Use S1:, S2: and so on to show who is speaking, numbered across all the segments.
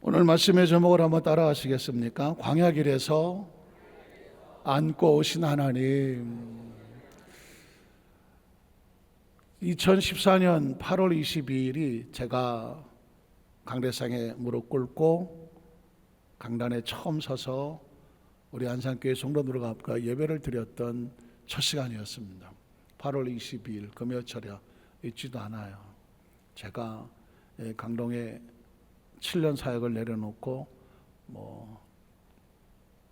S1: 오늘 말씀의 제목을 한번 따라 하시겠습니까? 광야길에서 안고 오신 하나님. 2014년 8월 22일이 제가 강대상에 무릎 꿇고 강단에 처음 서서 우리 안산교회 성도들과 함께 예배를 드렸던 첫 시간이었습니다. 8월 22일 금요철이야 잊지도 않아요. 제가 강동에 7년 사역을 내려놓고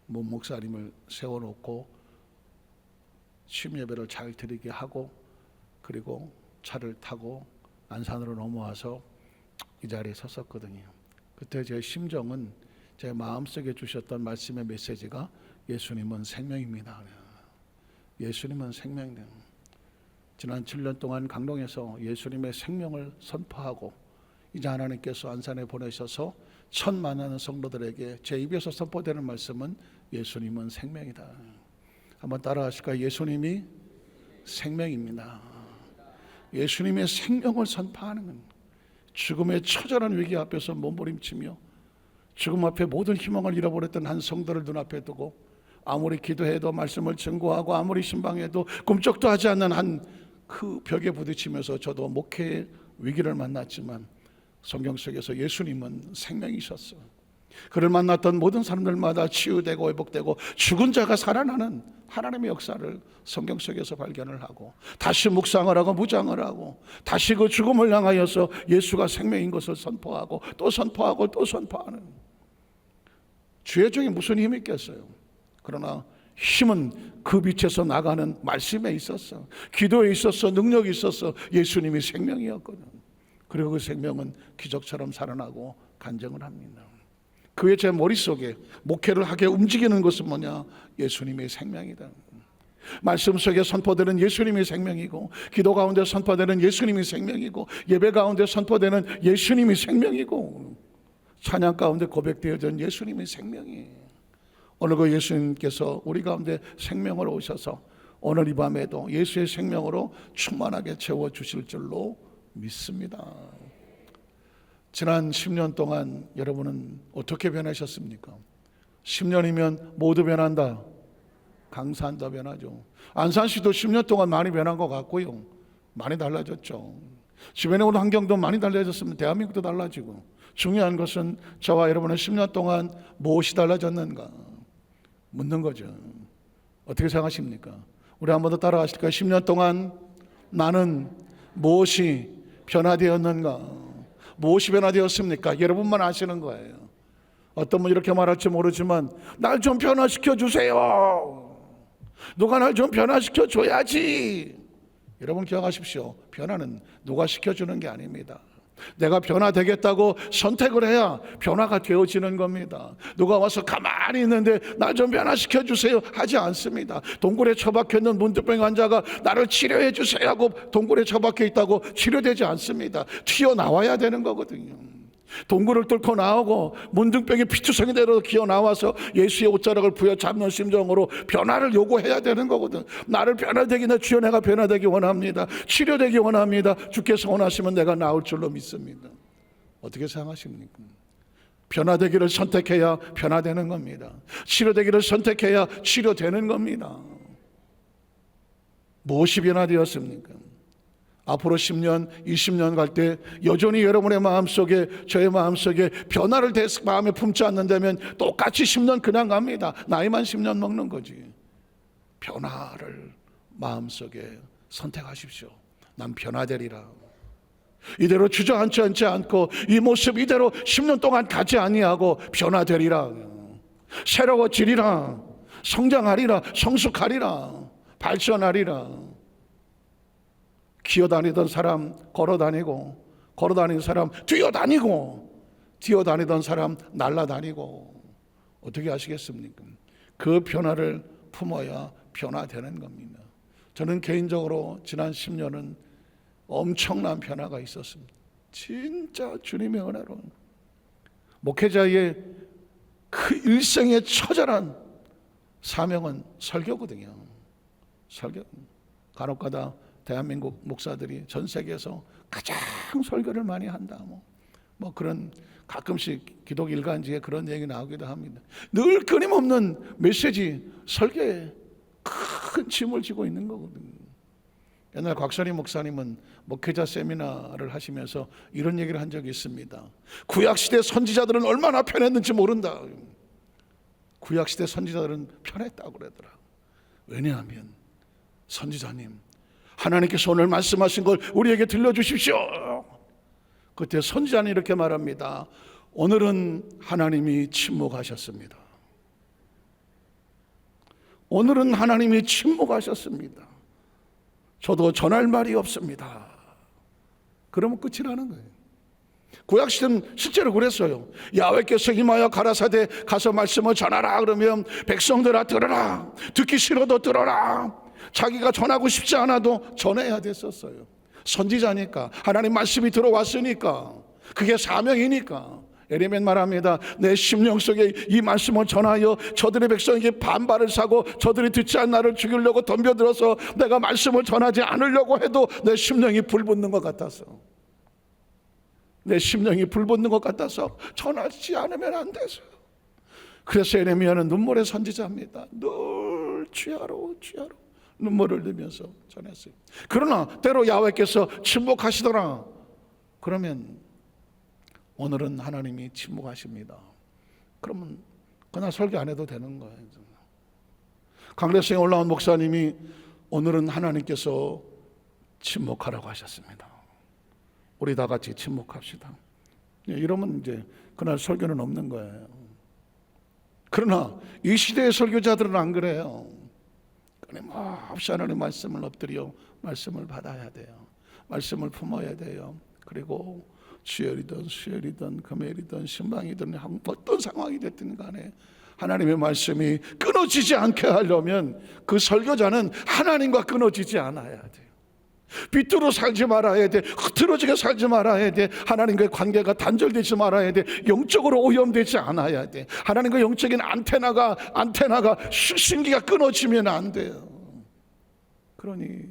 S1: 목사님을 세워놓고 취임 예배를 잘 드리게 하고, 그리고 차를 타고 안산으로 넘어와서 이 자리에 섰었거든요. 그때 제 심정은, 제 마음속에 주셨던 말씀의 메시지가 예수님은 생명입니다. 예수님은 생명이다. 지난 7년 동안 강동에서 예수님의 생명을 선포하고, 이제 하나님께서 안산에 보내셔서 첫 만나는 성도들에게 제 입에서 선포되는 말씀은 예수님은 생명이다. 한번 따라 하실까요? 예수님이 생명입니다. 예수님의 생명을 선포하는 건 죽음의 처절한 위기 앞에서 몸부림치며 죽음 앞에 모든 희망을 잃어버렸던 한 성도를 눈앞에 두고 아무리 기도해도 말씀을 증거하고 아무리 신방해도 꿈쩍도 하지 않는 한 그 벽에 부딪히면서 저도 목회의 위기를 만났지만 성경 속에서 예수님은 생명이셨어. 그를 만났던 모든 사람들마다 치유되고 회복되고 죽은 자가 살아나는 하나님의 역사를 성경 속에서 발견을 하고, 다시 묵상을 하고 무장을 하고 다시 그 죽음을 향하여서 예수가 생명인 것을 선포하고 또 선포하고 또 선포하는, 죄 중에 무슨 힘이 있겠어요? 그러나 힘은 그 빛에서 나가는 말씀에 있었어. 기도에 있었어. 능력이 있었어. 예수님이 생명이었거든. 그리고 그 생명은 기적처럼 살아나고 간증을 합니다. 그의 제 머릿속에 목회를 하게 움직이는 것은 뭐냐? 예수님의 생명이다. 말씀 속에 선포되는 예수님의 생명이고, 기도 가운데 선포되는 예수님의 생명이고, 예배 가운데 선포되는 예수님의 생명이고, 찬양 가운데 고백되어진 예수님의 생명이, 오늘 그 예수님께서 우리 가운데 생명으로 오셔서 오늘 이 밤에도 예수의 생명으로 충만하게 채워주실 줄로 믿습니다. 지난 10년 동안 여러분은 어떻게 변하셨습니까? 10년이면 모두 변한다. 강산도 변하죠. 안산시도 10년 동안 많이 변한 것 같고요. 많이 달라졌죠. 주변에 오는 환경도 많이 달라졌으면 대한민국도 달라지고, 중요한 것은 저와 여러분은 10년 동안 무엇이 달라졌는가 묻는 거죠. 어떻게 생각하십니까? 우리 한 번 더 따라 하실까요? 10년 동안 나는 무엇이 변화되었는가? 무엇이 변화되었습니까? 여러분만 아시는 거예요. 어떤 분 이렇게 말할지 모르지만, 날 좀 변화시켜 주세요. 누가 날 좀 변화시켜 줘야지. 여러분 기억하십시오. 변화는 누가 시켜주는 게 아닙니다. 내가 변화되겠다고 선택을 해야 변화가 되어지는 겁니다. 누가 와서 가만히 있는데 나 좀 변화시켜 주세요 하지 않습니다. 동굴에 처박혀 있는 문득병 환자가 나를 치료해 주세요 하고 동굴에 처박혀 있다고 치료되지 않습니다. 튀어나와야 되는 거거든요. 동굴을 뚫고 나오고 문둥병이 피투성이 되어 기어 나와서 예수의 옷자락을 부여잡는 심정으로 변화를 요구해야 되는 거거든. 나를 변화되기, 내 주여 내가 변화되기 원합니다. 치료되기 원합니다. 주께서 원하시면 내가 나올 줄로 믿습니다. 어떻게 생각하십니까? 변화되기를 선택해야 변화되는 겁니다. 치료되기를 선택해야 치료되는 겁니다. 무엇이 변화되었습니까? 앞으로 10년, 20년 갈 때 여전히 여러분의 마음속에, 저의 마음속에 변화를 마음에 품지 않는다면 똑같이 10년 그냥 갑니다. 나이만 10년 먹는 거지. 변화를 마음속에 선택하십시오. 난 변화되리라. 이대로 주저앉지 않고 이 모습 이대로 10년 동안 가지 아니하고 변화되리라. 새로워지리라. 성장하리라. 성숙하리라. 발전하리라. 기어다니던 사람 걸어다니고, 걸어다니는 사람 뛰어다니고, 뛰어다니던 사람 날아다니고. 어떻게 하시겠습니까? 그 변화를 품어야 변화되는 겁니다. 저는 개인적으로 지난 10년은 엄청난 변화가 있었습니다. 진짜 주님의 은혜로. 목회자의 그 일생의 처절한 사명은 설교거든요. 설교. 간혹가다 대한민국 목사들이 전 세계에서 가장 설교를 많이 한다. 뭐 그런 가끔씩 기독 일간지에 그런 얘기 나오기도 합니다. 늘 끊임없는 메시지 설교에 큰 짐을 지고 있는 거거든요. 옛날 곽선희 목사님은 목회자 세미나를 하시면서 이런 얘기를 한 적이 있습니다. 구약시대 선지자들은 얼마나 편했는지 모른다. 구약시대 선지자들은 편했다고 그러더라. 왜냐하면 선지자님, 하나님께서 오늘 말씀하신 걸 우리에게 들려주십시오. 그때 선지자는 이렇게 말합니다. 오늘은 하나님이 침묵하셨습니다. 오늘은 하나님이 침묵하셨습니다. 저도 전할 말이 없습니다. 그러면 끝이라는 거예요. 구약시대는 실제로 그랬어요. 야훼께서 임하여 가라사대 가서 말씀을 전하라 그러면 백성들아 들어라, 듣기 싫어도 들어라. 자기가 전하고 싶지 않아도 전해야 됐었어요. 선지자니까, 하나님 말씀이 들어왔으니까, 그게 사명이니까. 에레미야 말합니다. 내 심령 속에 이 말씀을 전하여 저들의 백성에게 반발을 사고 저들이 듣지 않은 나를 죽이려고 덤벼들어서 내가 말씀을 전하지 않으려고 해도 내 심령이 불붙는 것 같아서, 내 심령이 불붙는 것 같아서 전하지 않으면 안 돼서. 그래서 에레미야는 눈물의 선지자입니다. 늘 주야로 눈물을 흘리면서 전했어요. 그러나 때로 야훼께서 침묵하시더라. 그러면 오늘은 하나님이 침묵하십니다. 그러면 그날 설교 안 해도 되는 거예요. 강대성에 올라온 목사님이 오늘은 하나님께서 침묵하라고 하셨습니다. 우리 다 같이 침묵합시다. 이러면 이제 그날 설교는 없는 거예요. 그러나 이 시대의 설교자들은 안 그래요. 끊임없이 하나님의 말씀을 엎드려 말씀을 받아야 돼요. 말씀을 품어야 돼요. 그리고 주일이든 수요일이든 금요일이든 신방이든 어떤 상황이 됐든 간에 하나님의 말씀이 끊어지지 않게 하려면 그 설교자는 하나님과 끊어지지 않아야 돼요. 빗두루 살지 말아야 돼. 흐트러지게 살지 말아야 돼. 하나님과의 관계가 단절되지 말아야 돼. 영적으로 오염되지 않아야 돼. 하나님과 영적인 안테나가 신기가 끊어지면 안 돼요. 그러니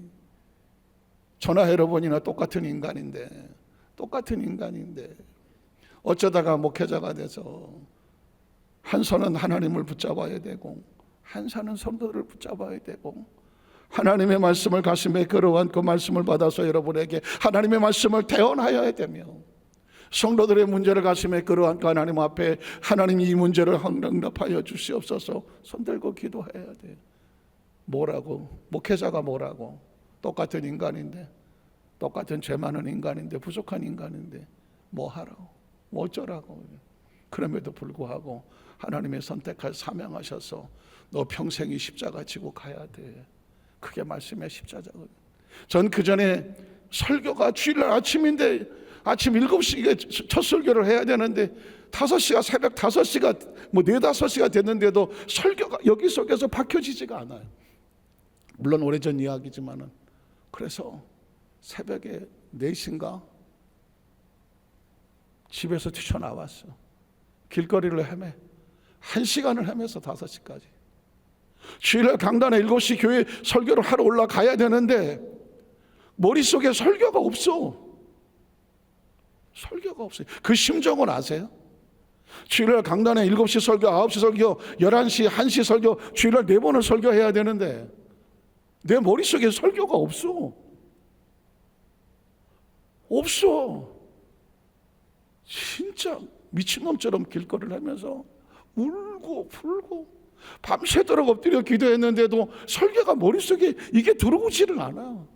S1: 저나 여러분이나 똑같은 인간인데 어쩌다가 목회자가 돼서 한 손은 하나님을 붙잡아야 되고 한 손은 성도들을 붙잡아야 되고, 하나님의 말씀을 가슴에 끌어안고 말씀을 받아서 여러분에게 하나님의 말씀을 대언하여야 되며, 성도들의 문제를 가슴에 끌어안고 하나님 앞에 하나님 이 문제를 응답하여 주시옵소서 손들고 기도해야 돼요. 뭐라고? 목회자가 뭐라고? 똑같은 인간인데, 똑같은 죄 많은 인간인데, 부족한 인간인데 뭐 하라고? 뭐 어쩌라고? 그럼에도 불구하고 하나님의 선택할 사명하셔서 너 평생이 십자가 지고 가야 돼. 그게 말씀의 십자가거든요. 전 그 전에 설교가 주일날 아침인데 아침 7시에 첫 설교를 해야 되는데 5시가 새벽 5시가 뭐 4, 5시가 됐는데도 설교가 여기 속에서 박혀지지가 않아요. 물론 오래전 이야기지만은. 그래서 새벽에 4시인가 집에서 튀쳐나왔어. 길거리를 헤매 1시간을 헤매서 5시까지. 주일날 강단에 7시 교회 설교를 하러 올라가야 되는데 머릿속에 설교가 없어. 설교가 없어요. 그 심정을 아세요? 주일날 강단에 7시 설교, 9시 설교, 11시, 1시 설교, 주일날 4번을 설교해야 되는데 내 머릿속에 설교가 없어. 진짜 미친놈처럼 길거리를 하면서 울고 불고 밤새도록 엎드려 기도했는데도 설교가 머릿속에 이게 들어오지를 않아.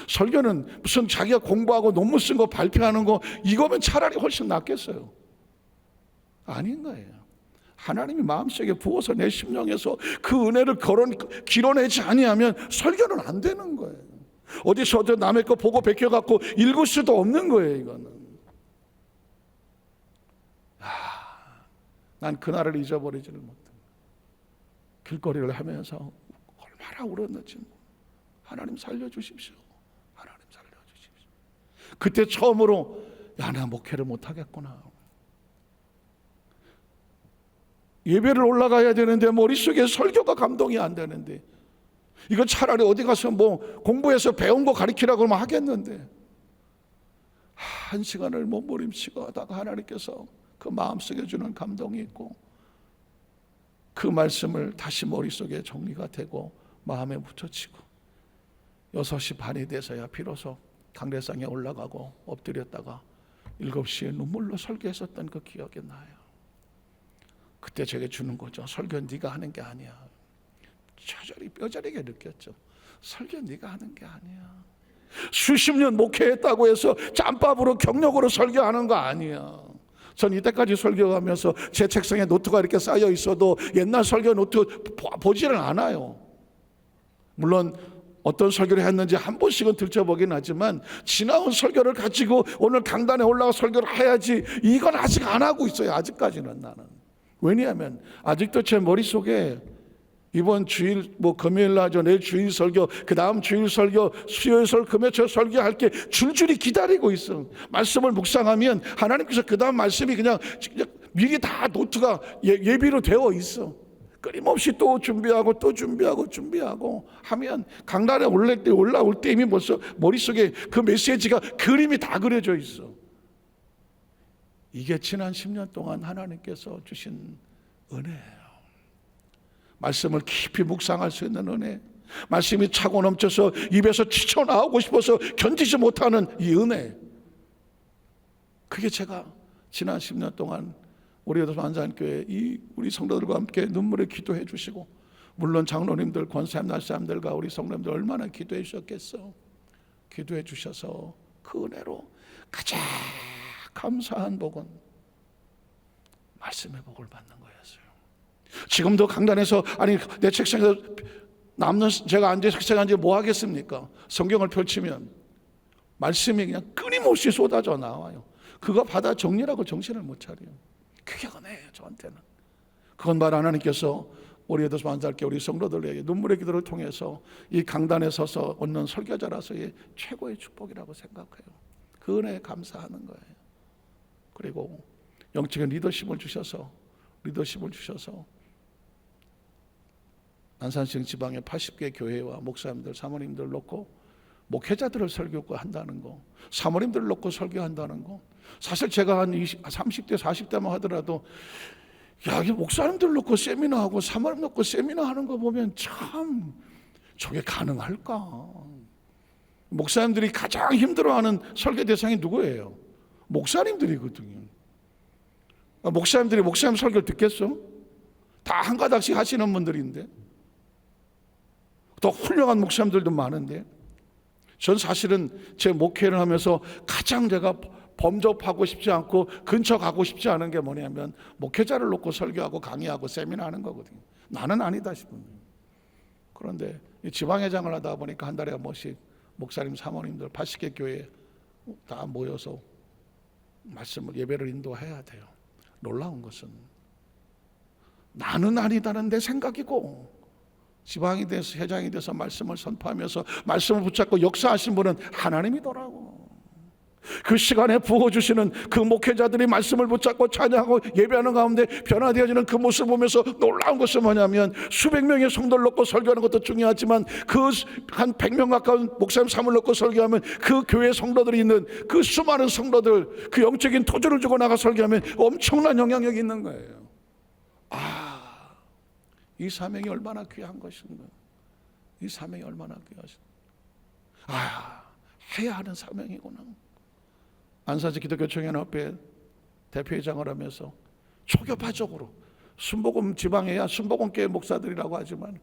S1: 설교는 무슨 자기가 공부하고 논문 쓴 거 발표하는 거 이거면 차라리 훨씬 낫겠어요. 아닌 거예요. 하나님이 마음속에 부어서 내 심령에서 그 은혜를 길어내지 아니하면 설교는 안 되는 거예요. 어디서 남의 거 보고 베껴갖고 읽을 수도 없는 거예요. 이거는. 난 그날을 잊어버리지를 못해. 길거리를 하면서 얼마나 울었는지. 하나님 살려주십시오. 하나님 살려주십시오. 그때 처음으로 야, 나 목회를 못하겠구나. 예배를 올라가야 되는데 머릿속에 설교가 감동이 안 되는데, 이거 차라리 어디 가서 뭐 공부해서 배운 거 가르치라고 하면 하겠는데 한 시간을 몸부림치고 하다가 하나님께서 그 마음속에 주는 감동이 있고 그 말씀을 다시 머릿속에 정리가 되고 마음에 묻혀지고 6시 반이 돼서야 비로소 강대상에 올라가고 엎드렸다가 7시에 눈물로 설교했었던 그 기억이 나요. 그때 제게 주는 거죠. 설교 네가 하는 게 아니야. 처절히 뼈저리게 느꼈죠. 설교 네가 하는 게 아니야. 수십 년 목회했다고 해서 짬밥으로 경력으로 설교하는 거 아니야. 전 이때까지 설교하면서 제 책상에 노트가 이렇게 쌓여 있어도 옛날 설교 노트 보지를 않아요. 물론 어떤 설교를 했는지 한 번씩은 들춰보긴 하지만 지나온 설교를 가지고 오늘 강단에 올라가 설교를 해야지, 이건 아직 안 하고 있어요. 아직까지는 나는. 왜냐하면 아직도 제 머릿속에 이번 주일 금요일 날죠, 내일 주일 설교, 그 다음 주일 설교, 수요일 설교, 금요일 설교할 게 줄줄이 기다리고 있어. 말씀을 묵상하면 하나님께서 그 다음 말씀이 그냥 미리 다 노트가 예비로 되어 있어. 끊임없이 또 준비하고 또 준비하고 하면 강단에 올라올 때 이미 벌써 머릿속에 그 메시지가 그림이 다 그려져 있어. 이게 지난 10년 동안 하나님께서 주신 은혜예요. 말씀을 깊이 묵상할 수 있는 은혜, 말씀이 차고 넘쳐서 입에서 튀쳐나오고 싶어서 견디지 못하는 이 은혜, 그게 제가 지난 10년 동안 우리 만산교회 우리 성도들과 함께 눈물의 기도해 주시고, 물론 장로님들, 권사님, 날사님들과 우리 성도님들 얼마나 기도해 주셨겠어. 기도해 주셔서 그 은혜로 가장 감사한 복은 말씀의 복을 받는 거였어요. 지금도 강단에서, 아니 내 책상에서 남는, 제가 앉아 책상에 앉아 뭐 하겠습니까? 성경을 펼치면 말씀이 그냥 끊임없이 쏟아져 나와요. 그거 받아 정리라고 정신을 못 차려요. 그게 은혜예요, 저한테는. 그건 말 하나님께서 우리 에도서 만살게 우리 성도들에게 눈물의 기도를 통해서 이 강단에 서서 얻는 설교자라서의 최고의 축복이라고 생각해요. 그 은혜에 감사하는 거예요. 그리고 영적인 리더십을 주셔서 안산시청 지방의 80개 교회와 목사님들, 사모님들 놓고 목회자들을 설교한다는 거, 사모님들을 놓고 설교한다는 거, 사실 제가 한 30대 40대만 하더라도 야, 이 목사님들 놓고 세미나하고 사모님 놓고 세미나하는 거 보면 참 저게 가능할까? 목사님들이 가장 힘들어하는 설교 대상이 누구예요? 목사님들이거든요. 목사님들이 목사님 설교를 듣겠어? 다 한 가닥씩 하시는 분들인데, 더 훌륭한 목사님들도 많은데, 전 사실은 제 목회를 하면서 가장 제가 범접하고 싶지 않고 근처 가고 싶지 않은 게 뭐냐면 목회자를 놓고 설교하고 강의하고 세미나하는 거거든요. 나는 아니다 싶은 거예요. 그런데 지방회장을 하다 보니까 한 달에 한 번씩 목사님, 사모님들 80개 교회에 다 모여서 말씀을, 예배를 인도해야 돼요. 놀라운 것은 나는 아니다는 내 생각이고, 지방이 돼서 회장이 돼서 말씀을 선포하면서 말씀을 붙잡고 역사하신 분은 하나님이더라고. 그 시간에 부어주시는 그 목회자들이 말씀을 붙잡고 찬양하고 예배하는 가운데 변화되어지는 그 모습을 보면서 놀라운 것은 뭐냐면, 수백 명의 성도를 놓고 설교하는 것도 중요하지만 그 한 100명 가까운 목사님 사무를 놓고 설교하면 그 교회 성도들이 있는 그 수많은 성도들, 그 영적인 토주를 주고 나가 설교하면 엄청난 영향력이 있는 거예요. 이 사명이 얼마나 귀한 것인가. 이 사명이 얼마나 귀하신가. 해야 하는 사명이구나. 안산시 기독교 청년협회 대표회장을 하면서 초교파적으로, 순복음 지방에야 순복음교회 목사들이라고 하지만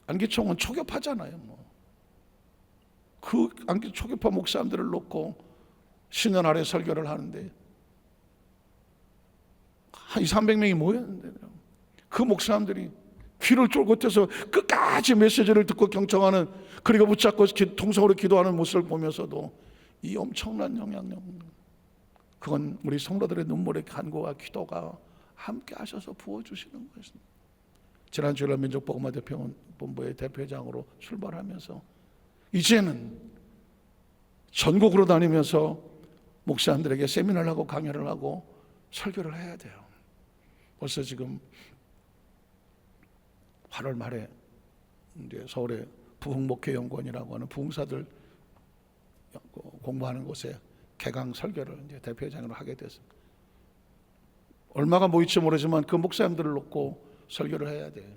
S1: 안기총은 초교파잖아요. 그 안기 초교파 목사님들을 놓고 신년 아래 설교를 하는데 한 200~300명이 모였는데, 그 목사님들이 귀를 쫄긋해서 끝까지 메시지를 듣고 경청하는, 그리고 붙잡고 통성으로 기도하는 모습을 보면서도 이 엄청난 영향력, 그건 우리 성도들의 눈물의 간구와 기도가 함께 하셔서 부어주시는 것입니다. 지난 주일 민족복음화 대표본부의 대표회장으로 출발하면서 이제는 전국으로 다니면서 목사님들에게 세미나를 하고 강연을 하고 설교를 해야 돼요. 벌써 지금 8월 말에 이제 서울의 부흥목회연구원이라고 하는 부흥사들 공부하는 곳에 개강 설교를 이제 대표회장으로 하게 됐습니다. 얼마가 모일지 모르지만 그 목사님들을 놓고 설교를 해야 돼요.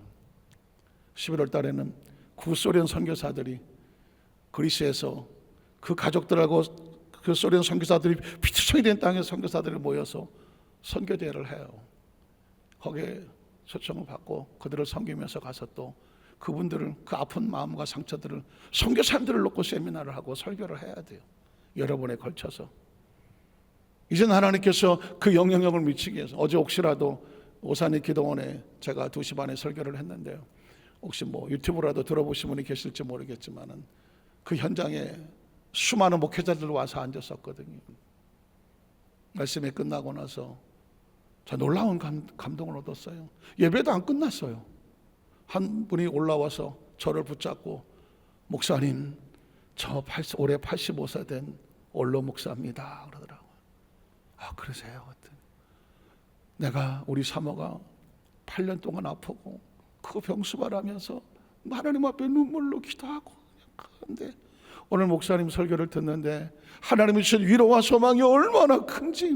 S1: 11월 달에는 구소련 선교사들이 그리스에서 그 가족들하고 그 소련 선교사들이 피투성이 된 땅의 선교사들이 모여서 선교대회를 해요. 거기에 초청을 받고 그들을 섬기면서 가서 또 그분들을, 그 아픈 마음과 상처들을 선교사님들을 놓고 세미나를 하고 설교를 해야 돼요. 여러 번에 걸쳐서. 이제는 하나님께서 그 영향력을 미치기 위해서, 어제 혹시라도 오산리 기도원에 제가 2시 반에 설교를 했는데요, 혹시 뭐 유튜브라도 들어보신 분이 계실지 모르겠지만은 그 현장에 수많은 목회자들 와서 앉았었거든요. 말씀이 끝나고 나서 저 놀라운 감동을 얻었어요. 예배도 안 끝났어요. 한 분이 올라와서 저를 붙잡고, 목사님, 저 올해 85세 된 원로 목사입니다 그러더라고요. 아, 그러세요? 내가 우리 사모가 8년 동안 아프고 그 병수발하면서 하나님 앞에 눈물로 기도하고, 그런데 오늘 목사님 설교를 듣는데 하나님이 주신 위로와 소망이 얼마나 큰지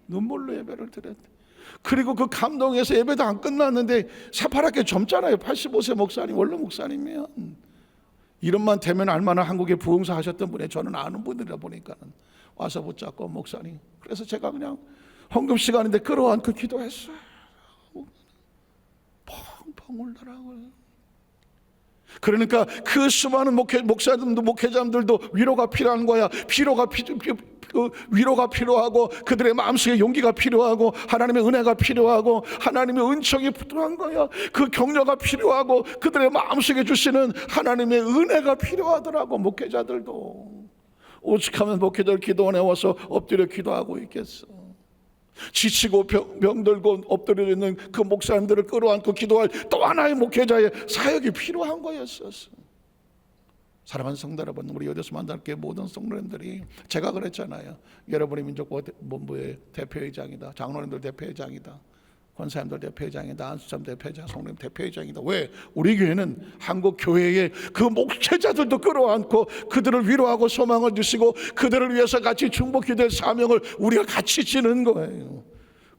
S1: 눈물로 예배를 드렸대. 그리고 그 감동에서 예배도 안 끝났는데 새파랗게 젊잖아요. 85세 목사님, 원로 목사님이면. 이름만 되면 알만한 한국에 부흥사 하셨던 분이, 저는 아는 분이라 보니까 와서 붙잡고, 목사님, 그래서 제가 그냥 헌금 시간인데 끌어안고 기도했어요. 펑펑 울더라고요. 그러니까 그 수많은 목사님도 목회자들도 위로가 필요한 거야. 위로가 필요하고, 그들의 마음속에 용기가 필요하고, 하나님의 은혜가 필요하고, 하나님의 은총이 필요한 거야. 그 격려가 필요하고, 그들의 마음속에 주시는 하나님의 은혜가 필요하더라고. 목회자들도 오죽하면 목회자들 기도원에 와서 엎드려 기도하고 있겠어. 지치고 병들고 엎드려 있는 그 목사님들을 끌어안고 기도할 또 하나의 목회자의 사역이 필요한 거였었어. 사랑하는 성도 여러분, 우리 여대수 만날교회 모든 성도님들이, 제가 그랬잖아요. 여러분이 민족본부의 대표회장이다, 장로님들 대표회장이다, 권사님들 대표회장이다, 안수참 대표회장, 성도님 대표회장이다. 왜? 우리 교회는 한국 교회의 그 목회자들도 끌어안고 그들을 위로하고 소망을 주시고 그들을 위해서 같이 중보기 될 사명을 우리가 같이 지는 거예요.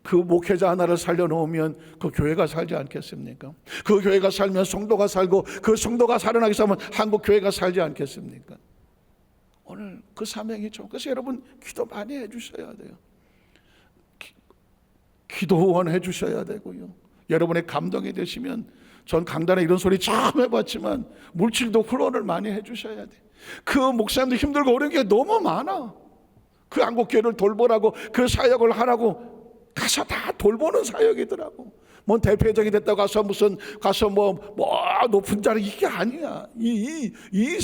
S1: 그 목회자 하나를 살려놓으면 그 교회가 살지 않겠습니까? 그 교회가 살면 성도가 살고, 그 성도가 살아나기 위해서 한국 교회가 살지 않겠습니까? 오늘 그 사명이죠. 그래서 여러분 기도 많이 해주셔야 돼요. 기도 후원해 주셔야 되고요. 여러분의 감동이 되시면, 전 강단에 이런 소리 처음 해봤지만 물질도 후원을 많이 해 주셔야 돼. 그 목사님들 힘들고 어려운 게 너무 많아. 그 한국교회를 돌보라고, 그 사역을 하라고 가서 다 돌보는 사역이더라고. 뭐 대표회장이 됐다고 가서 뭐 높은 자리, 이게 아니야. 이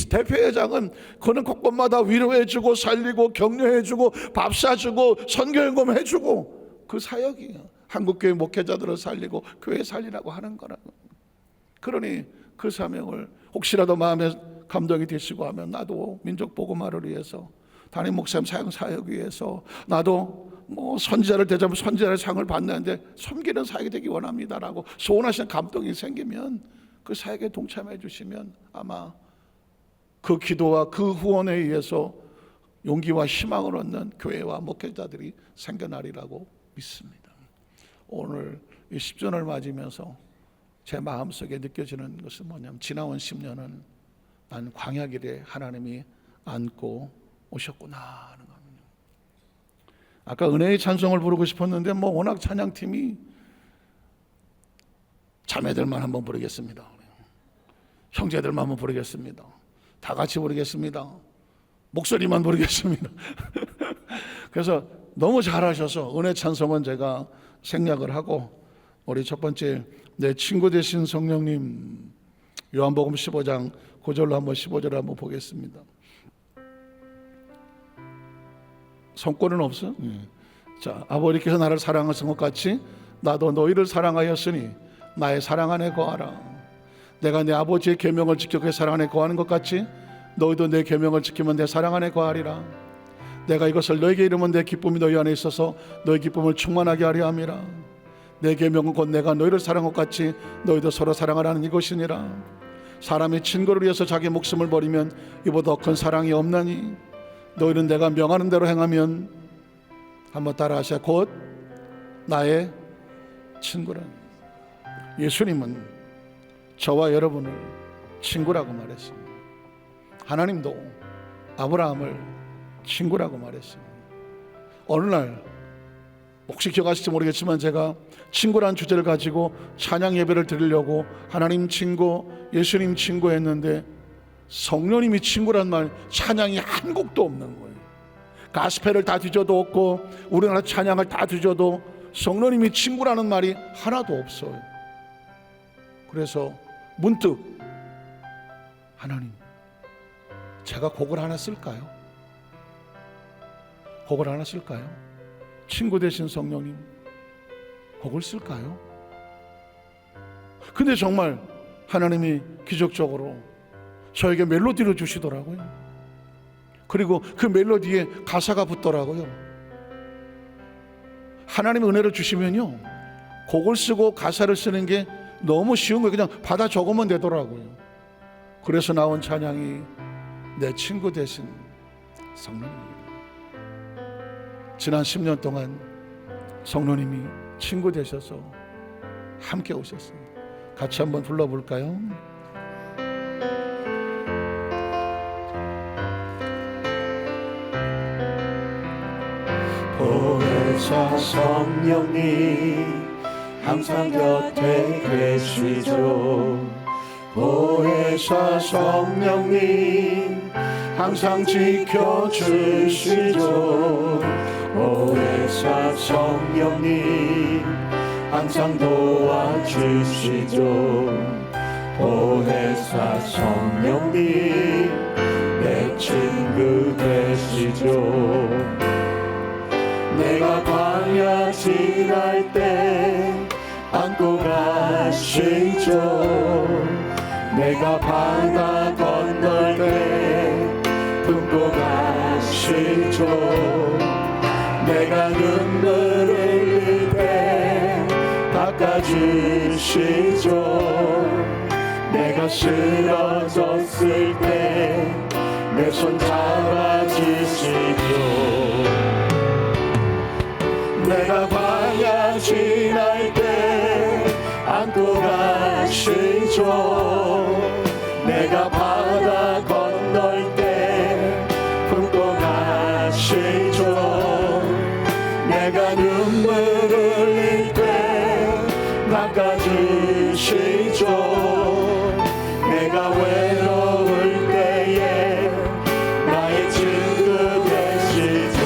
S1: 대표회장은 그는 곳곳마다 위로해주고 살리고 격려해주고 밥 사주고 선교연금 해주고, 그 사역이에요. 한국교회 목회자들을 살리고 교회 살리라고 하는 거라고. 그러니 그 사명을 혹시라도 마음에 감동이 되시고 하면, 나도 민족 복음화를 위해서, 담임 목사님 사역 위해서, 나도 뭐 선지자를 대접하면 선지자의 상을 받는데 섬기는 사역이 되기 원합니다라고 소원하시는 감동이 생기면, 그 사역에 동참해 주시면 아마 그 기도와 그 후원에 의해서 용기와 희망을 얻는 교회와 목회자들이 생겨나리라고 믿습니다. 오늘 이 10전을 맞으면서 제 마음속에 느껴지는 것은 뭐냐면, 지나온 10년은 난 광야길에 하나님이 안고 오셨구나 하는 겁니다. 아까 은혜의 찬송을 부르고 싶었는데 뭐 워낙 찬양팀이, 자매들만 한번 부르겠습니다. 형제들만 한번 부르겠습니다. 다 같이 부르겠습니다. 목소리만 부르겠습니다. 그래서 너무 잘하셔서 은혜 찬송은 제가 생략을 하고, 우리 첫 번째 내 친구 되신 성령님, 요한복음 15장 9절로 한번 15절을 한번 보겠습니다. 손권은 없어? 자, 아버지께서 나를 사랑하신 것 같이 나도 너희를 사랑하였으니 나의 사랑 안에 거하라. 내가 내 아버지의 계명을 지켜 그 사랑 안에 거하는 것 같이 너희도 내 계명을 지키면 내 사랑 안에 거하리라. 내가 이것을 너에게 이르면 내 기쁨이 너희 안에 있어서 너희 기쁨을 충만하게 하려 함이라. 내 계명은 곧 내가 너희를 사랑한 것 같이 너희도 서로 사랑하라는 이것이니라. 사람이 친구를 위해서 자기 목숨을 버리면 이보다 더 큰 사랑이 없나니, 너희는 내가 명하는 대로 행하면, 한번 따라하셔, 곧 나의 친구라. 예수님은 저와 여러분을 친구라고 말했습니다. 하나님도 아브라함을 친구라고 말했습니다. 어느 날, 혹시 기억하실지 모르겠지만 제가 친구란 주제를 가지고 찬양 예배를 드리려고 하나님 친구, 예수님 친구 했는데 성령님이 친구란 말 찬양이 한 곡도 없는 거예요. 가스펠을 다 뒤져도 없고 우리나라 찬양을 다 뒤져도 성령님이 친구라는 말이 하나도 없어요. 그래서 문득 하나님, 제가 곡을 하나 쓸까요? 곡을 하나 쓸까요? 친구 되신 성령님, 곡을 쓸까요? 근데 정말 하나님이 기적적으로 저에게 멜로디를 주시더라고요. 그리고 그 멜로디에 가사가 붙더라고요. 하나님의 은혜를 주시면요, 곡을 쓰고 가사를 쓰는 게 너무 쉬운 거예요. 그냥 받아 적으면 되더라고요. 그래서 나온 찬양이 내 친구 되신 성령입니다. 지난 10년 동안 성령님이 친구 되셔서 함께 오셨습니다. 같이 한번 불러볼까요?
S2: 보혜사 성령님 항상 곁에 계시죠. 보혜사 성령님 항상 지켜주시죠. 보혜사 성령님 항상 도와주시죠. 보혜사 성령님 내 친구 되시죠. 내가 광야 지날 때 안고 가시죠. 내가 바다 건널 때 품고 가시죠. 내가 눈물 흘릴 때 닦아주시죠. 내가 쓰러졌을 때 내 손 잡아주시죠. 내가 광야 지날 때 안고 가시죠. 내가 바다 건널 때 품고 가시죠. 내가 눈물 흘릴 때 닦아주시죠. 내가 외로울 때에 나의 친구 되시죠.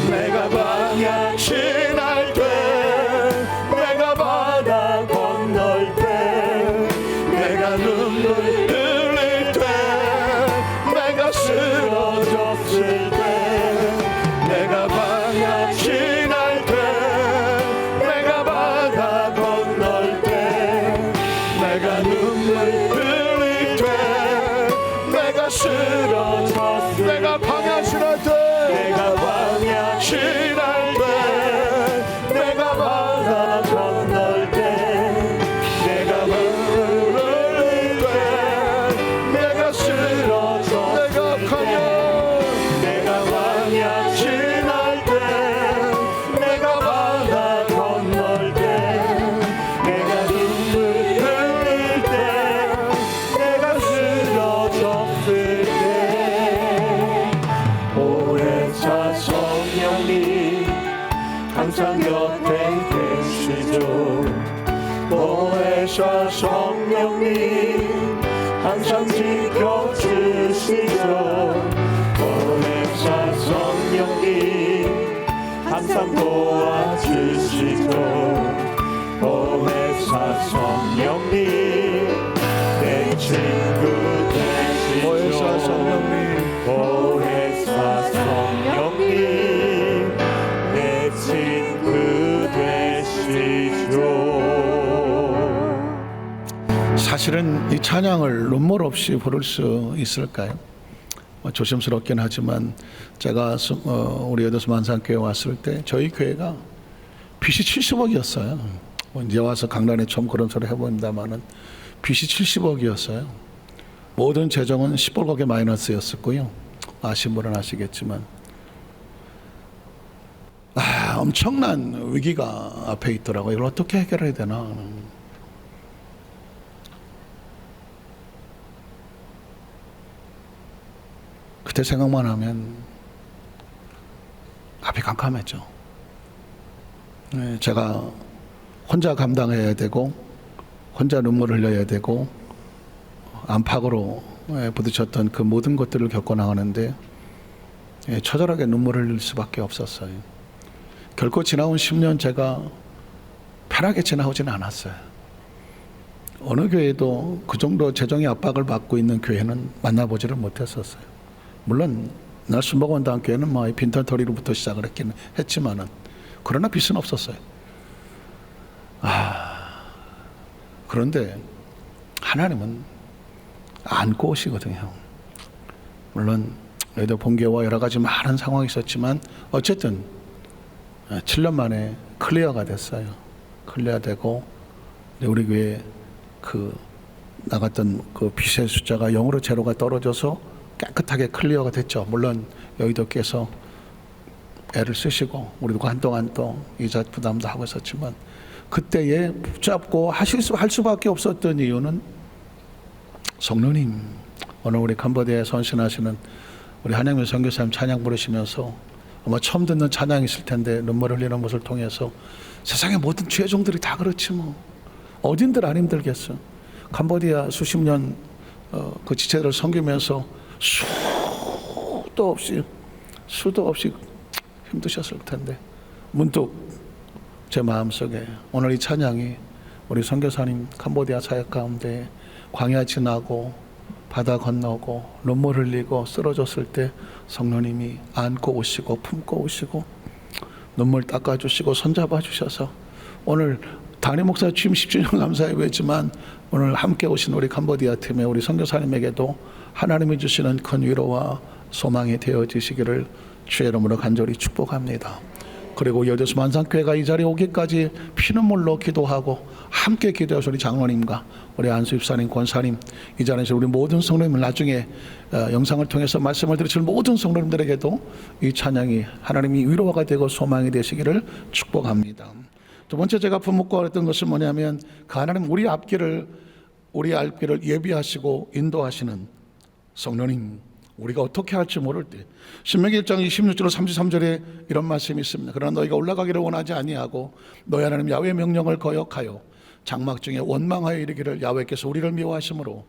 S2: 내가 광야 지날 때, 내가 바다 건널 때, 내가 눈물 흘릴 때, 내가 쓰러졌을 때, 내가 광야 지날 때, 내가 바다 건널 때, 내가 눈물 흘릴 때, 내가 쓰러졌을 때, 내가 광야 지날 때, 내가 광야 지날 때, 내가 바다 건널 때, 내가 눈물 흘릴 때, 내가 쓰러져, 내가 광야 지날 때, 내가 바다 건널 때, 내가 눈물 흘릴 때, 내가 쓰러졌을 때, 보혜사 성령님 항상 곁에 계시죠. 보혜사 성령님 항상 지켜주시죠. 보혜사 성령님 항상 도와주시죠. 보혜사 성령님 내 친구 되시죠.
S1: 보혜사 성령님,
S2: 보혜사 성령님 내 친구 되시죠.
S1: 사실은 이 찬양을 눈물 없이 부를 수 있을까요? 조심스럽긴 하지만 제가 우리 여도수 만상교회 왔을 때 저희 교회가 빚이 70억이었어요. 이제 와서 강단에 처음 그런 소리 해봅니다만은 빚이 70억이었어요. 모든 재정은 시뻘겋게 마이너스였었고요. 아신 분은 아시겠지만 엄청난 위기가 앞에 있더라고요. 이걸 어떻게 해결해야 되나. 그때 생각만 하면 앞이 깜깜했죠. 제가 혼자 감당해야 되고 혼자 눈물을 흘려야 되고 안팎으로 부딪혔던 그 모든 것들을 겪어 나가는데 처절하게 눈물을 흘릴 수밖에 없었어요. 결코 지나온 10년 제가 편하게 지나오지는 않았어요. 어느 교회도 그 정도 재정의 압박을 받고 있는 교회는 만나보지를 못했었어요. 물론 날 술 먹어온다는 교회는 뭐 빈털터리로부터 시작을 했긴 했지만은 그러나 빚은 없었어요. 그런데 하나님은 안고 오시거든요. 물론 여기도 본교와 여러 가지 많은 상황이 있었지만 어쨌든 7년 만에 클리어가 됐어요. 클리어되고 우리 교회 그 나갔던 그 빚의 숫자가 0으로 제로가 떨어져서 깨끗하게 클리어가 됐죠. 물론 여의도께서 애를 쓰시고 우리도 한동안 또 이자 부담도 하고 있었지만 그때에 붙잡고 할 수밖에 없었던 이유는 성령님, 오늘 우리 캄보디아에 선신하시는 우리 한영민 선교사님 찬양 부르시면서 아마 처음 듣는 찬양이 있을 텐데 눈물 흘리는 것을 통해서 세상의 모든 죄종들이 다 그렇지 뭐 어딘들 안 힘들겠어. 캄보디아 수십 년 그 지체들을 섬기면서 수도 없이 힘드셨을 텐데 문득 제 마음속에 오늘 이 찬양이 우리 선교사님 캄보디아 사역 가운데 광야 지나고 바다 건너고 눈물 흘리고 쓰러졌을 때 성령님이 안고 오시고 품고 오시고 눈물 닦아주시고 손잡아 주셔서 오늘 담임 목사 취임 10주년 감사의 회지만 오늘 함께 오신 우리 캄보디아 팀의 우리 선교사님에게도 하나님이 주시는 큰 위로와 소망이 되어지시기를 주의 이름으로 간절히 축복합니다. 그리고 여대수 만상교회가 이 자리에 오기까지 피눈물로 기도하고 함께 기도하신 우리 장로님과 우리 안수 입사님, 권사님, 이 자리에서 우리 모든 성도님을 나중에 영상을 통해서 말씀을 들으실 모든 성도님들에게도 이 찬양이 하나님이 위로가 되고 소망이 되시기를 축복합니다. 두 번째 제가 품목과 했던 것은 뭐냐면 그 하나님 우리 앞길을 예비하시고 인도하시는 성령님, 우리가 어떻게 할지 모를 때 신명기 1장 26절 33절에 이런 말씀이 있습니다. 그러나 너희가 올라가기를 원하지 아니하고 너희 하나님 야훼의 명령을 거역하여 장막 중에 원망하여 이르기를 야훼께서 우리를 미워하심으로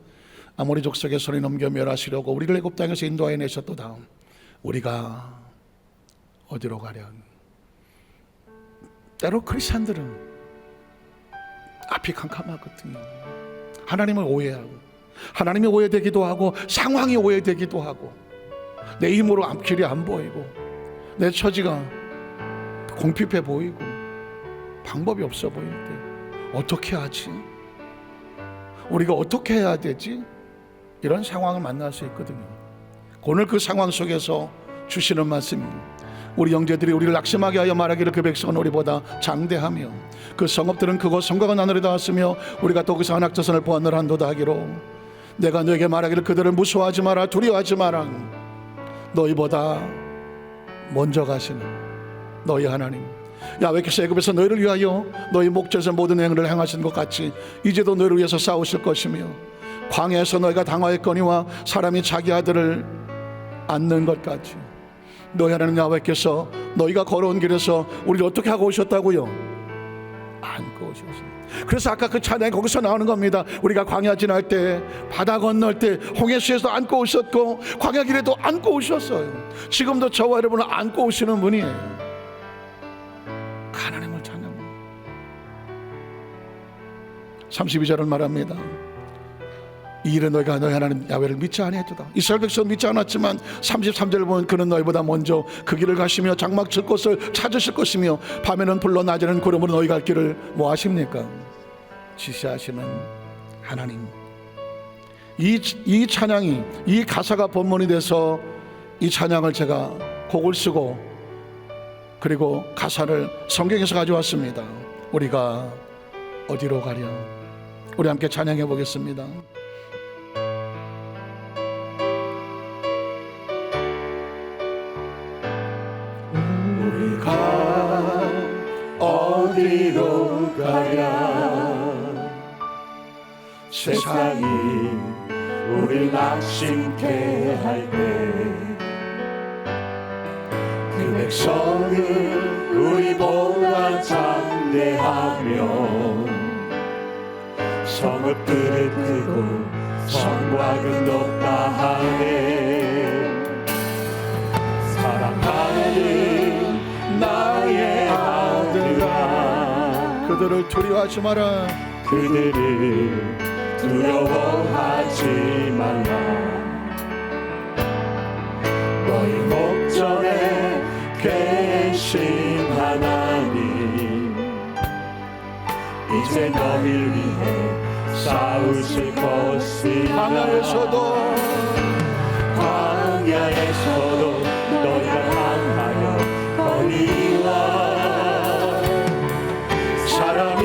S1: 아모리 족속의 손에 넘겨 멸하시려고 우리를 애굽 땅에서 인도하여 내셨도다. 우리가 어디로 가련? 때로 크리스찬들은 앞이 캄캄하거든요. 하나님을 오해하고 하나님이 오해되기도 하고 상황이 오해되기도 하고 내 힘으로 앞길이 안 보이고 내 처지가 공핍해 보이고 방법이 없어 보일 때 어떻게 하지? 우리가 어떻게 해야 되지? 이런 상황을 만날 수 있거든요. 오늘 그 상황 속에서 주시는 말씀입니다. 우리 형제들이 우리를 낙심하게 하여 말하기를 그 백성은 우리보다 장대하며 그 성읍들은 크고 성곽은 하늘에 닿았으며 우리가 또 거기서 한학자선을 보았느라 한도다 하기로 내가 너에게 말하기를 그들을 무서워하지 마라 두려워하지 마라 너희보다 먼저 가시는 너희 하나님 야훼께서 애굽에서 너희를 위하여 너희 목젖의 모든 행위를 행하신 것 같이 이제도 너희를 위해서 싸우실 것이며 광야에서 너희가 당하였거니와 사람이 자기 아들을 안는 것 같이 너희 하나님 야훼께서 너희가 걸어온 길에서 우리를 어떻게 하고 오셨다고요? 안고 오셨습니다. 그래서 아까 그 찬양이 거기서 나오는 겁니다. 우리가 광야 지날 때 바다 건널 때 홍해수에서 안고 오셨고 광야 길에도 안고 오셨어요. 지금도 저와 여러분을 안고 오시는 분이에요. 하나님을 찬양합니다. 32절을 말합니다. 이 일은 너희가 너희 하나님 야훼를 믿지 아니했도다. 이스라엘 백성은 믿지 않았지만 33절을 보면 그는 너희보다 먼저 그 길을 가시며 장막 칠 곳을 찾으실 것이며 밤에는 불로 낮에는 구름으로 너희 갈 길을 뭐 하십니까? 지시하시는 하나님. 이 찬양이 이 가사가 본문이 돼서 이 찬양을 제가 곡을 쓰고 그리고 가사를 성경에서 가져왔습니다. 우리가 어디로 가랴? 우리 함께 찬양해 보겠습니다.
S2: 어디로 가랴. 세상이 우리 낙심케 할 때 그 백성은 우리보다 장대하며 성읍들은 크고 성곽은 높다 하네. 사랑하는 나의 아들아,
S1: 그들을 두려워하지 마라.
S2: 그들을 두려워하지 말라. 너희 목전에 계신 하나님, 이제 너희를 위해 싸우실 것이다. 광야에서도 너희가 향하여 거리와 사람이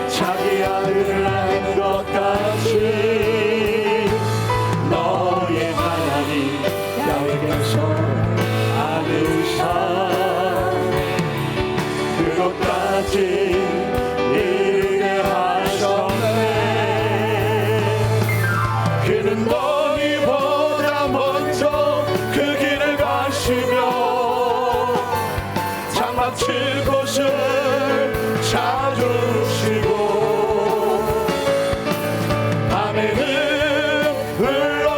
S2: 자기 아들을 낳은 것 같이 너의 하나님 야훼께서 아들사 그것까지 이르게 하셨네. 그는 너희보다 먼저 그 길을 가시며 장막 칠 곳을 찾으시고 밤에는 불로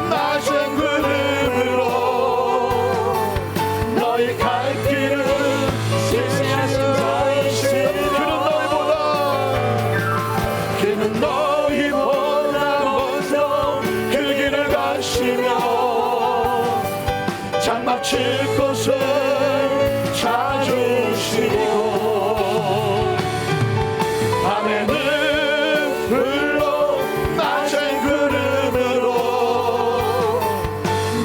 S2: 낮은 구름으로 너희 갈 길을 지시하신 자이시. 그는 너희보다 먼저 그 길을 가시며 장막 칠 곳을 찾으시고 밤에는 불로 낮은 구름으로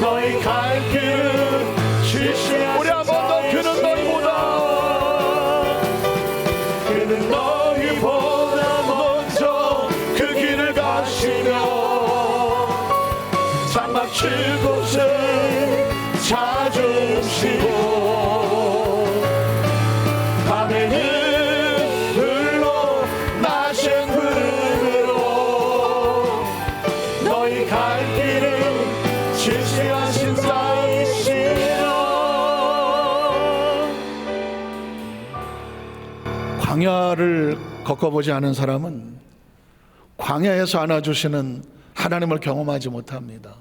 S2: 너희 갈 길을 지시하신 우리 한번 더. 그는 너희보다 먼저 그 길을 가시며 장막 칠 곳을 찾으시고 밤에는 불로 낮은 구름으로 너희 갈 길을 지시하신 자이시여.
S1: 광야를 겪어보지 않은 사람은 광야에서 안아주시는 하나님을 경험하지 못합니다.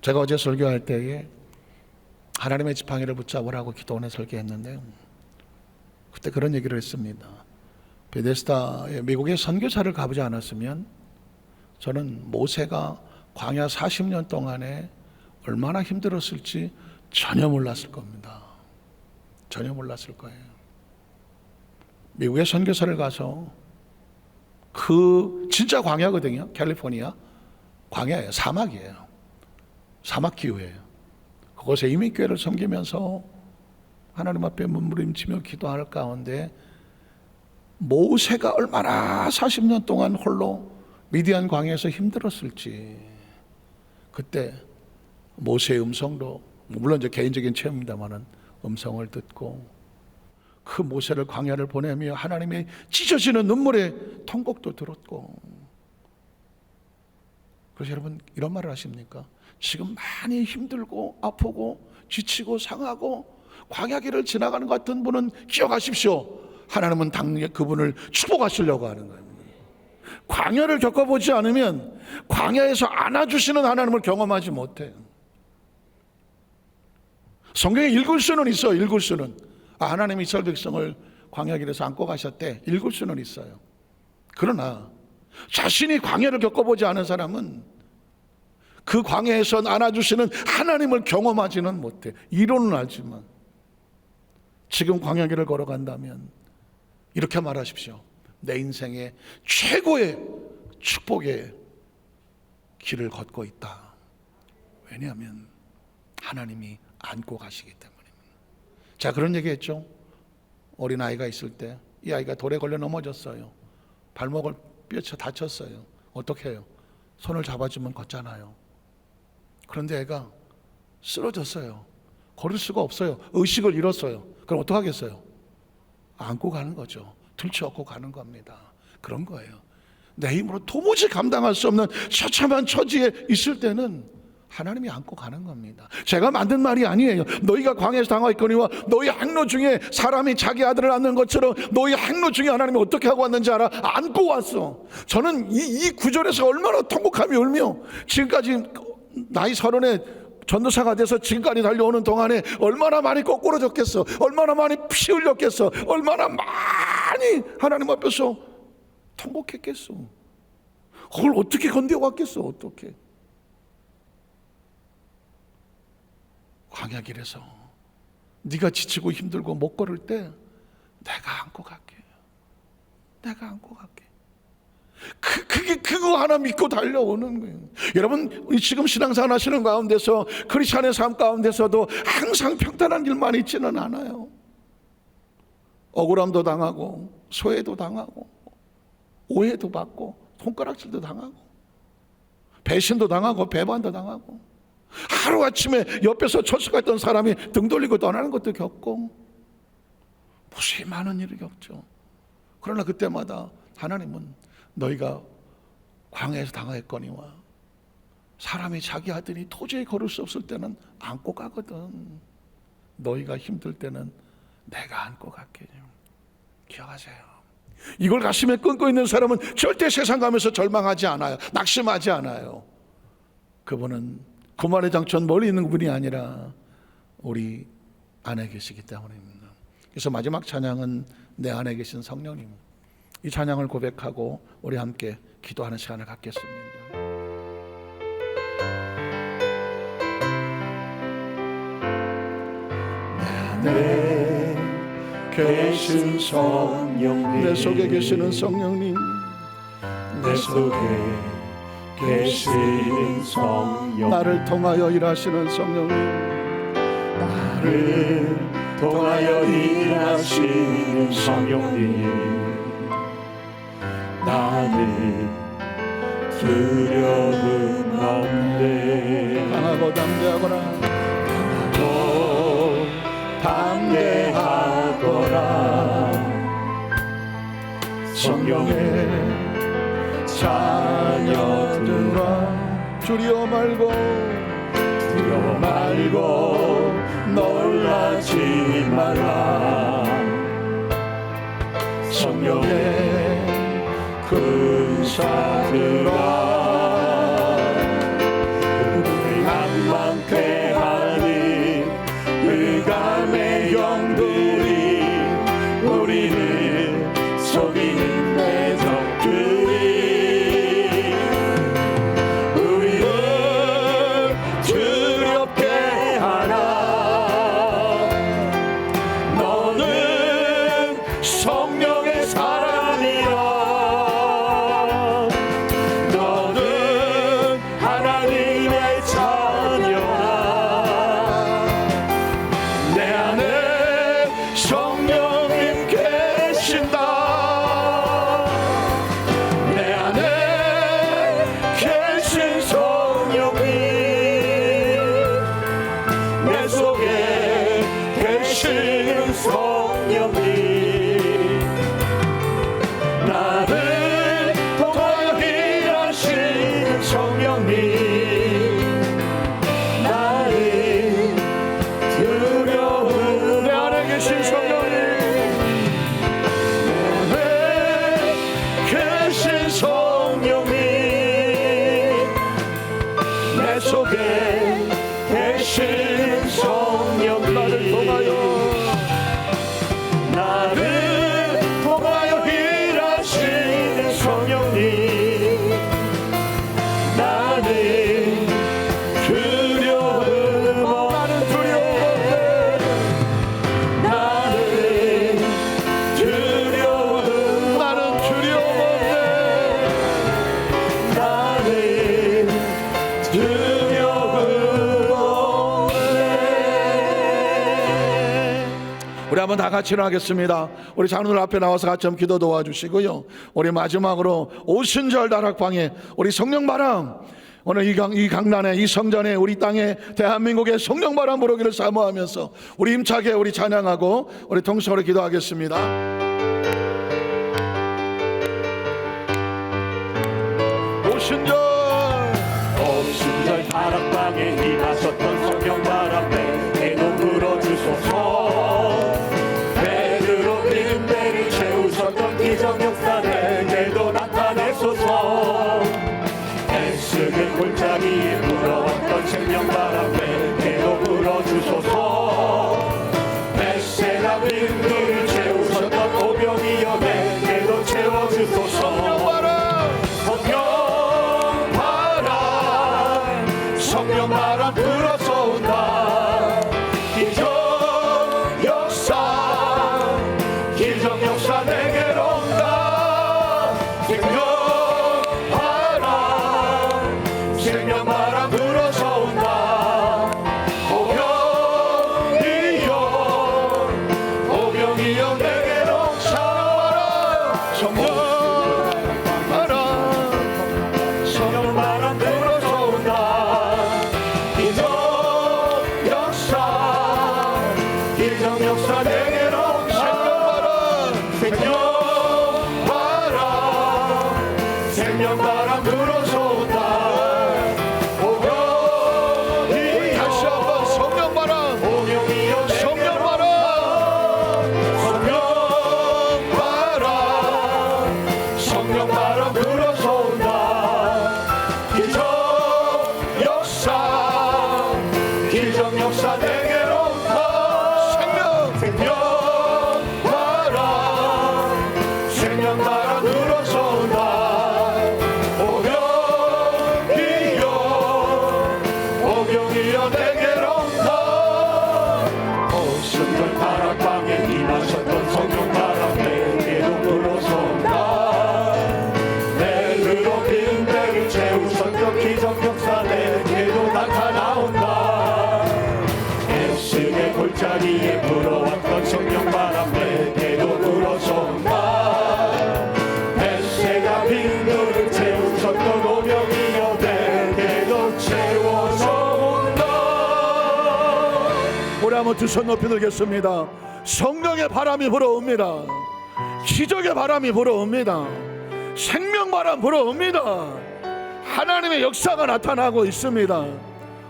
S1: 제가 어제 설교할 때에 하나님의 지팡이를 붙잡으라고 기도원에 설교했는데요, 그때 그런 얘기를 했습니다. 베데스다에 미국에 선교사를 가보지 않았으면 저는 모세가 광야 40년 동안에 얼마나 힘들었을지 전혀 몰랐을 겁니다. 전혀 몰랐을 거예요. 미국에 선교사를 가서 그 진짜 광야거든요. 캘리포니아 광야예요. 사막이에요. 사막 기후예요. 그곳에 이민교회를 섬기면서 하나님 앞에 몸부림치며 기도할 가운데 모세가 얼마나 40년 동안 홀로 미디안 광야에서 힘들었을지, 그때 모세의 음성도, 물론 이제 개인적인 체험입니다만은 음성을 듣고 그 모세를 광야를 보내며 하나님의 찢어지는 눈물의 통곡도 들었고. 그래서 여러분 이런 말을 하십니까? 지금 많이 힘들고 아프고 지치고 상하고 광야길을 지나가는 것 같은 분은 기억하십시오. 하나님은 당연히 그분을 축복하시려고 하는 거예요. 광야를 겪어보지 않으면 광야에서 안아주시는 하나님을 경험하지 못해요. 성경에 읽을 수는 있어요. 읽을 수는. 하나님이 이스라엘 백성을 광야길에서 안고 가셨대. 읽을 수는 있어요. 그러나 자신이 광야를 겪어보지 않은 사람은 그 광야에서 안아주시는 하나님을 경험하지는 못해. 이론은 알지만 지금 광야길을 걸어간다면 이렇게 말하십시오. 내 인생의 최고의 축복의 길을 걷고 있다. 왜냐하면 하나님이 안고 가시기 때문입니다. 자, 그런 얘기했죠. 어린 아이가 있을 때 이 아이가 돌에 걸려 넘어졌어요. 발목을 뼈쳐 다쳤어요. 어떻게 해요? 손을 잡아주면 걷잖아요. 그런데 애가 쓰러졌어요. 걸을 수가 없어요. 의식을 잃었어요. 그럼 어떡하겠어요? 안고 가는 거죠. 들쳐업고 가는 겁니다. 그런 거예요. 내 힘으로 도무지 감당할 수 없는 처참한 처지에 있을 때는 하나님이 안고 가는 겁니다. 제가 만든 말이 아니에요. 너희가 광야에서 당하였거니와 너희 행로 중에 사람이 자기 아들을 안는 것처럼 너희 행로 중에 하나님이 어떻게 하고 왔는지 알아? 안고 왔어. 저는 이 구절에서 얼마나 통곡하며 울며, 지금까지 나이 30에 전도사가 돼서 지금까지 달려오는 동안에 얼마나 많이 거꾸러졌겠어, 얼마나 많이 피 흘렸겠어, 얼마나 많이 하나님 앞에서 통곡했겠어. 그걸 어떻게 건뎌왔겠어. 어떻게. 광야길에서 네가 지치고 힘들고 못 걸을 때 내가 안고 갈게. 내가 안고 갈게. 그거 하나 믿고 달려오는 거예요. 여러분, 지금 신앙생활 하시는 가운데서, 크리스찬의 삶 가운데서도 항상 평탄한 길만 있지는 않아요. 억울함도 당하고 소외도 당하고 오해도 받고 손가락질도 당하고 배신도 당하고 배반도 당하고, 하루아침에 옆에서 철수했던 사람이 등 돌리고 떠나는 것도 겪고, 무수히 많은 일을 겪죠. 그러나 그때마다 하나님은 너희가 광야에서 당하였거니와 사람이 자기 아들이 도저히 걸을 수 없을 때는 안고 가거든. 너희가 힘들 때는 내가 안고 갈게. 기억하세요. 이걸 가슴에 끈고 있는 사람은 절대 세상 가면서 절망하지 않아요. 낙심하지 않아요. 그분은 구만의 장천 멀리 있는 분이 아니라 우리 안에 계시기 때문입니다. 그래서 마지막 찬양은 내 안에 계신 성령님, 이 찬양을 고백하고 우리 함께 기도하는 시간을 갖겠습니다.
S2: 내 안에 계신 성령님,
S1: 내 속에 계시는 성령님,
S2: 내 속에 계신 성령,
S1: 나를 통하여 일하시는 성령님,
S2: 나를 통하여 일하시는 성령님, 나는 두려움 없네.
S1: 강하고 담대하거나
S2: 강하고 담대하거나 성령의 자녀들아,
S1: 두려워 말고
S2: 두려워 말고 놀라지 말라. 성령의 근사들아, 우리를 망망케 하니 의감의 영들이 우리를 속이는 내 적들이 우리를 두렵게 하나. 너는 성령의 사람이라. 너는 하나님의 자녀라. 내 안에 성령님 계신다. 내 안에 계신 성령님, 내 속에 계신 성령님, 나를 통하여 일하시는 성령님, 나를 두려움, 내 안에 계신 성령님, 내 안에 계신 성령님, 내 속에 계신 성령님, 나를 통하여 일하시는 성령님, 나는 두려움 없네. 나는 두려움 없네. 나는 두려움 없네.
S1: 우리 한번 다 같이 일어나겠습니다. 우리 장로들 앞에 나와서 같이 좀 기도 도와주시고요. 우리 마지막으로 오순절 다락방에 우리 성령 바람, 오늘 이 강단에, 이 성전에, 우리 땅에, 대한민국의 성령 바람 불어오기를 사모하면서 우리 힘차게 우리 찬양하고 우리 통성으로 기도하겠습니다.
S2: 오순절 다락방에 임하셨던 성령 바람에 해도 불어주소서. 배들로 빈 배를 채우셨던 기적 역사 내게도 나타내소서. 애쓰게 골짜기에 불어왔던 생명 바람에 해도 불어주소서. 메세라 빈들을 채우셨던 오병이여 내게도 채워주소서. 성령 바람 불어서 온다. 기적 역사 내게로 온다. 생명 바람 불어서 온다. 오병이여 내게로 온다. 성령 바람 불어서 온다. 기적 역사 내게로 생명 바람 불어서 온다. 오병이
S1: 다시 한번 성령 바람,
S2: 오병이여
S1: 성령 바람,
S2: 성령 바람 불어서 온다. 기적 역사 내게로 온다. 생명 바람 불어서 온다. 오병이여 내게로 온다. 오순절 다락방에 임하셨던 성령 바람 내게로 불어서 온다. 내그로 빈 배를 채우셨던 기적 역사 내게도 나타나온다. 애쓰게 골짜기에 불어왔던 성령 바람 내게도 불어서 온다. 뱃새가 빈들을 채우셨던 오병이여 내게도 채워서 온다.
S1: 우리 한번 두 손 높이 들겠습니다. 성령의 바람이 불어옵니다. 기적의 바람이 불어옵니다. 생명 바람 불어옵니다. 하나님의 역사가 나타나고 있습니다.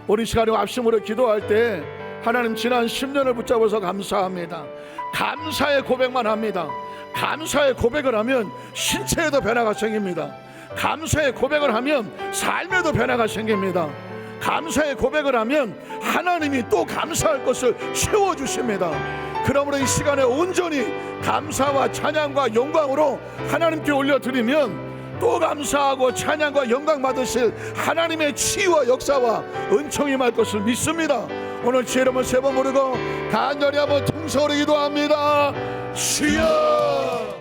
S1: 우리 시간에 합심으로 기도할 때 하나님 지난 10년을 붙잡아서 감사합니다. 감사의 고백만 합니다. 감사의 고백을 하면 신체에도 변화가 생깁니다. 감사의 고백을 하면 삶에도 변화가 생깁니다. 감사의 고백을 하면 하나님이 또 감사할 것을 채워주십니다. 그러므로 이 시간에 온전히 감사와 찬양과 영광으로 하나님께 올려드리면 또 감사하고 찬양과 영광 받으실 하나님의 치유와 역사와 은총이 임할 것을 믿습니다. 오늘 주의 이름을 세 번 부르고 간절히 한번 통성으로 기도합니다. 주여.